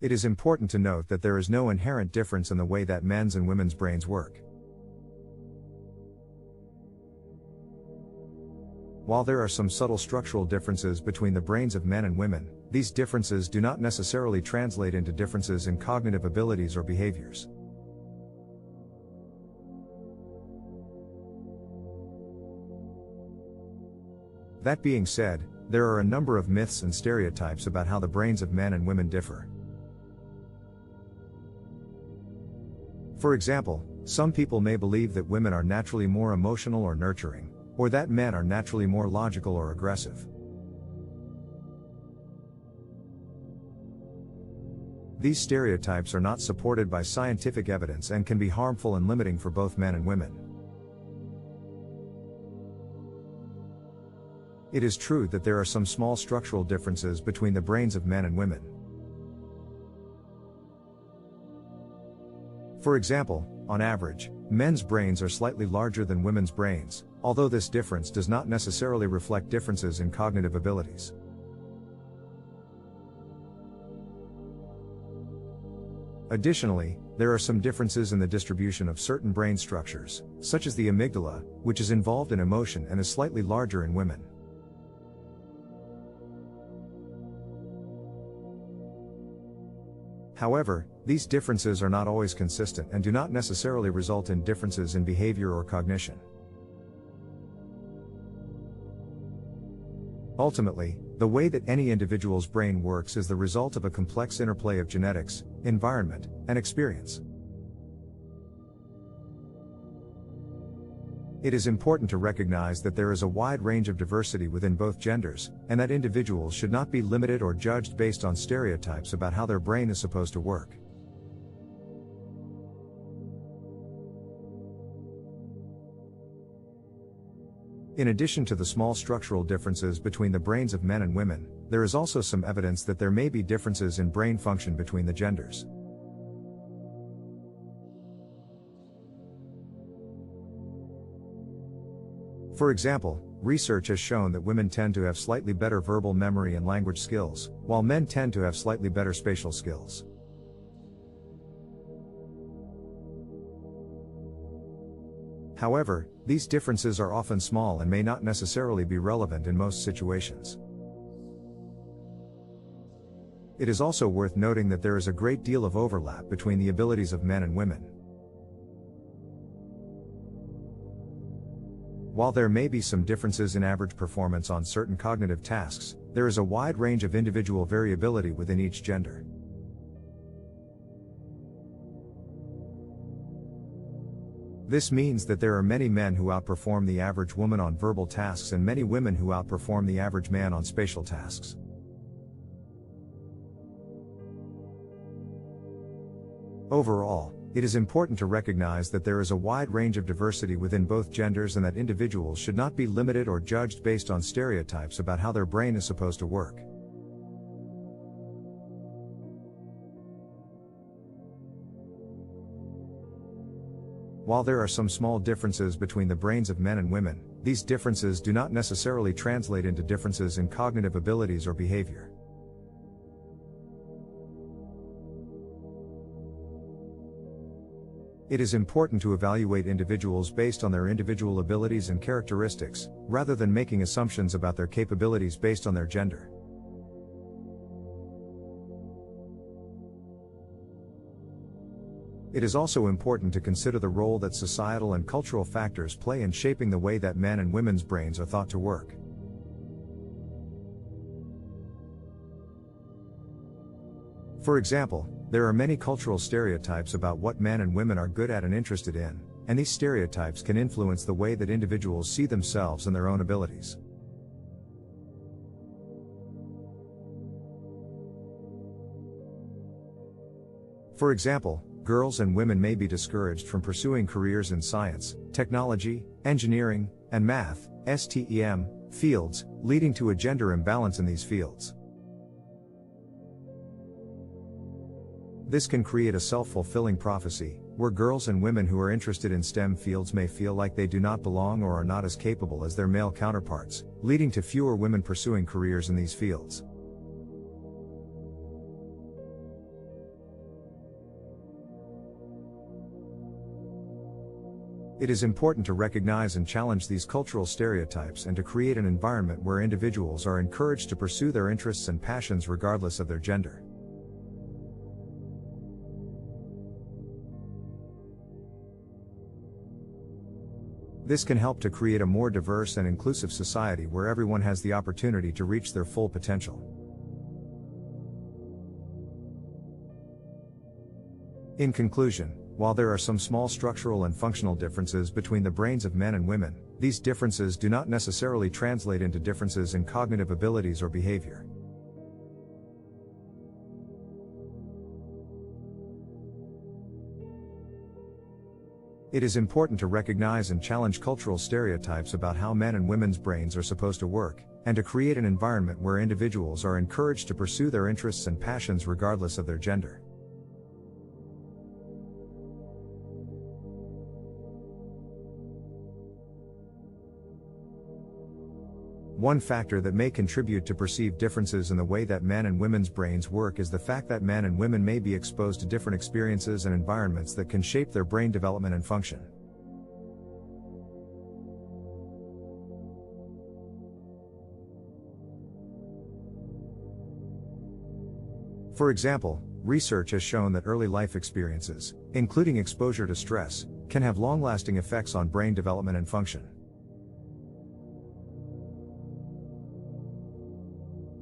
It is important to note that there is no inherent difference in the way that men's and women's brains work. While there are some subtle structural differences between the brains of men and women, these differences do not necessarily translate into differences in cognitive abilities or behaviors. That being said, there are a number of myths and stereotypes about how the brains of men and women differ. For example, some people may believe that women are naturally more emotional or nurturing, or that men are naturally more logical or aggressive. These stereotypes are not supported by scientific evidence and can be harmful and limiting for both men and women. It is true that there are some small structural differences between the brains of men and women. For example, on average, men's brains are slightly larger than women's brains, although this difference does not necessarily reflect differences in cognitive abilities. Additionally, there are some differences in the distribution of certain brain structures, such as the amygdala, which is involved in emotion and is slightly larger in women. However, these differences are not always consistent and do not necessarily result in differences in behavior or cognition. Ultimately, the way that any individual's brain works is the result of a complex interplay of genetics, environment, and experience. It is important to recognize that there is a wide range of diversity within both genders, and that individuals should not be limited or judged based on stereotypes about how their brain is supposed to work. In addition to the small structural differences between the brains of men and women, there is also some evidence that there may be differences in brain function between the genders. For example, research has shown that women tend to have slightly better verbal memory and language skills, while men tend to have slightly better spatial skills. However, these differences are often small and may not necessarily be relevant in most situations. It is also worth noting that there is a great deal of overlap between the abilities of men and women. While there may be some differences in average performance on certain cognitive tasks, there is a wide range of individual variability within each gender. This means that there are many men who outperform the average woman on verbal tasks and many women who outperform the average man on spatial tasks. Overall, it is important to recognize that there is a wide range of diversity within both genders and that individuals should not be limited or judged based on stereotypes about how their brain is supposed to work. While there are some small differences between the brains of men and women, these differences do not necessarily translate into differences in cognitive abilities or behavior. It is important to evaluate individuals based on their individual abilities and characteristics, rather than making assumptions about their capabilities based on their gender. It is also important to consider the role that societal and cultural factors play in shaping the way that men and women's brains are thought to work. For example, there are many cultural stereotypes about what men and women are good at and interested in, and these stereotypes can influence the way that individuals see themselves and their own abilities. For example, girls and women may be discouraged from pursuing careers in science, technology, engineering, and math, STEM, fields, leading to a gender imbalance in these fields. This can create a self-fulfilling prophecy, where girls and women who are interested in STEM fields may feel like they do not belong or are not as capable as their male counterparts, leading to fewer women pursuing careers in these fields. It is important to recognize and challenge these cultural stereotypes and to create an environment where individuals are encouraged to pursue their interests and passions regardless of their gender. This can help to create a more diverse and inclusive society where everyone has the opportunity to reach their full potential. In conclusion, while there are some small structural and functional differences between the brains of men and women, these differences do not necessarily translate into differences in cognitive abilities or behavior. It is important to recognize and challenge cultural stereotypes about how men and women's brains are supposed to work, and to create an environment where individuals are encouraged to pursue their interests and passions regardless of their gender. One factor that may contribute to perceived differences in the way that men and women's brains work is the fact that men and women may be exposed to different experiences and environments that can shape their brain development and function. For example, research has shown that early life experiences, including exposure to stress, can have long-lasting effects on brain development and function.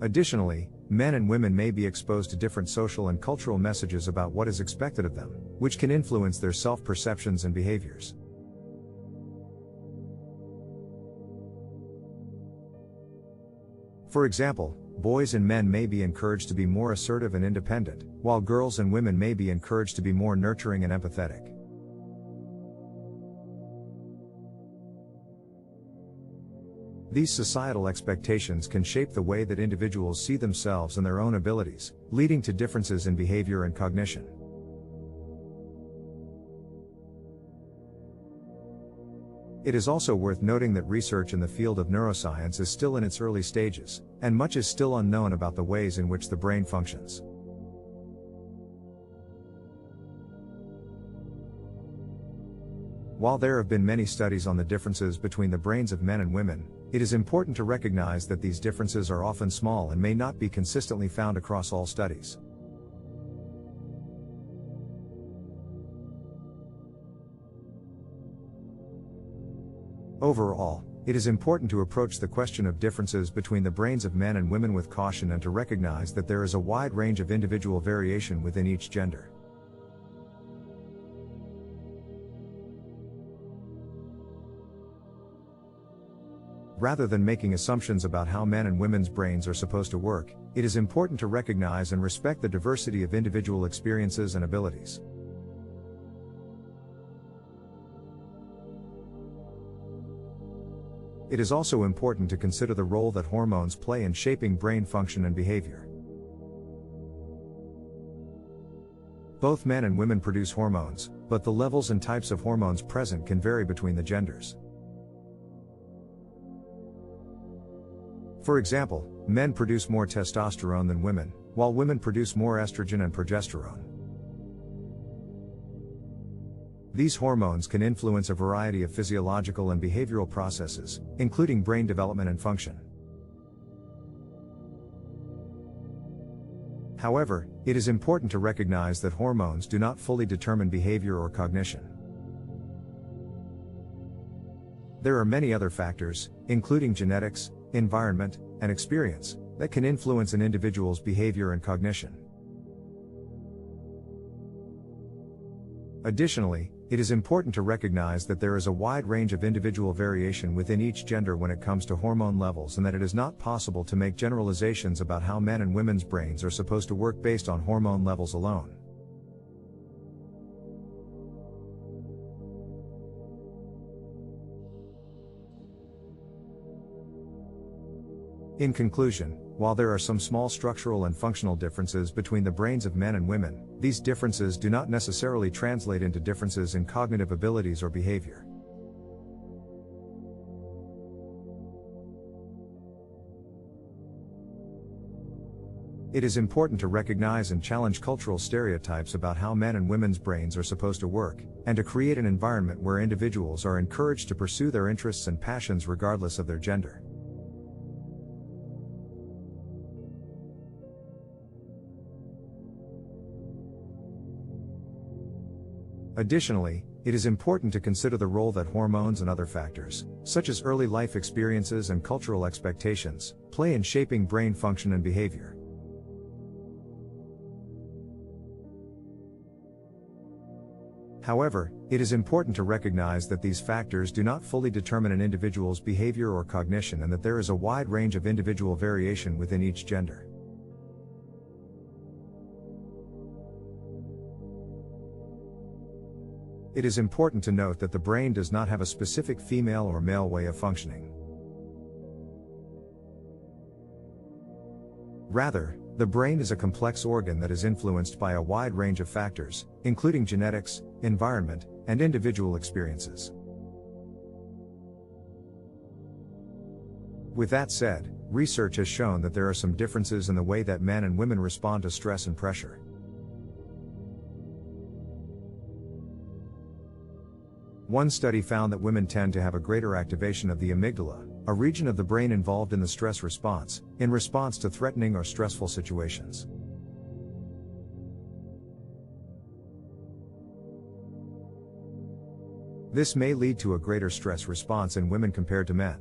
Additionally, men and women may be exposed to different social and cultural messages about what is expected of them, which can influence their self-perceptions and behaviors. For example, boys and men may be encouraged to be more assertive and independent, while girls and women may be encouraged to be more nurturing and empathetic. These societal expectations can shape the way that individuals see themselves and their own abilities, leading to differences in behavior and cognition. It is also worth noting that research in the field of neuroscience is still in its early stages, and much is still unknown about the ways in which the brain functions. While there have been many studies on the differences between the brains of men and women, it is important to recognize that these differences are often small and may not be consistently found across all studies. Overall, it is important to approach the question of differences between the brains of men and women with caution and to recognize that there is a wide range of individual variation within each gender. Rather than making assumptions about how men and women's brains are supposed to work, it is important to recognize and respect the diversity of individual experiences and abilities. It is also important to consider the role that hormones play in shaping brain function and behavior. Both men and women produce hormones, but the levels and types of hormones present can vary between the genders. For example, men produce more testosterone than women, while women produce more estrogen and progesterone. These hormones can influence a variety of physiological and behavioral processes, including brain development and function. However, it is important to recognize that hormones do not fully determine behavior or cognition. There are many other factors, including genetics, environment, and experience, that can influence an individual's behavior and cognition. Additionally, it is important to recognize that there is a wide range of individual variation within each gender when it comes to hormone levels, and that it is not possible to make generalizations about how men and women's brains are supposed to work based on hormone levels alone. In conclusion, while there are some small structural and functional differences between the brains of men and women, these differences do not necessarily translate into differences in cognitive abilities or behavior. It is important to recognize and challenge cultural stereotypes about how men and women's brains are supposed to work, and to create an environment where individuals are encouraged to pursue their interests and passions regardless of their gender. Additionally, it is important to consider the role that hormones and other factors, such as early life experiences and cultural expectations, play in shaping brain function and behavior. However, it is important to recognize that these factors do not fully determine an individual's behavior or cognition, and that there is a wide range of individual variation within each gender. It is important to note that the brain does not have a specific female or male way of functioning. Rather, the brain is a complex organ that is influenced by a wide range of factors, including genetics, environment, and individual experiences. With that said, research has shown that there are some differences in the way that men and women respond to stress and pressure. One study found that women tend to have a greater activation of the amygdala, a region of the brain involved in the stress response, in response to threatening or stressful situations. This may lead to a greater stress response in women compared to men.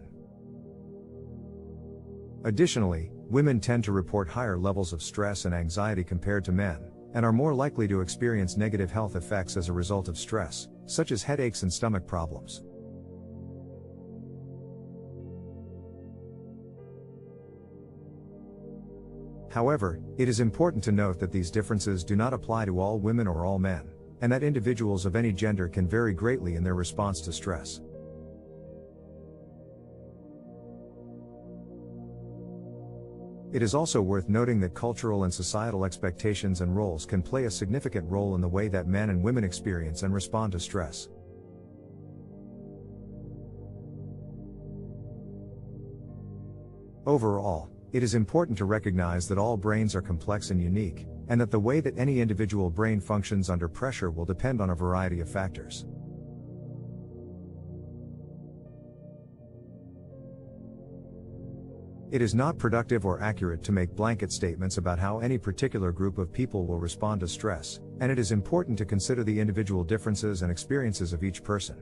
Additionally, women tend to report higher levels of stress and anxiety compared to men, and are more likely to experience negative health effects as a result of stress, such as headaches and stomach problems. However, it is important to note that these differences do not apply to all women or all men, and that individuals of any gender can vary greatly in their response to stress. It is also worth noting that cultural and societal expectations and roles can play a significant role in the way that men and women experience and respond to stress. Overall, it is important to recognize that all brains are complex and unique, and that the way that any individual brain functions under pressure will depend on a variety of factors. It is not productive or accurate to make blanket statements about how any particular group of people will respond to stress, and it is important to consider the individual differences and experiences of each person.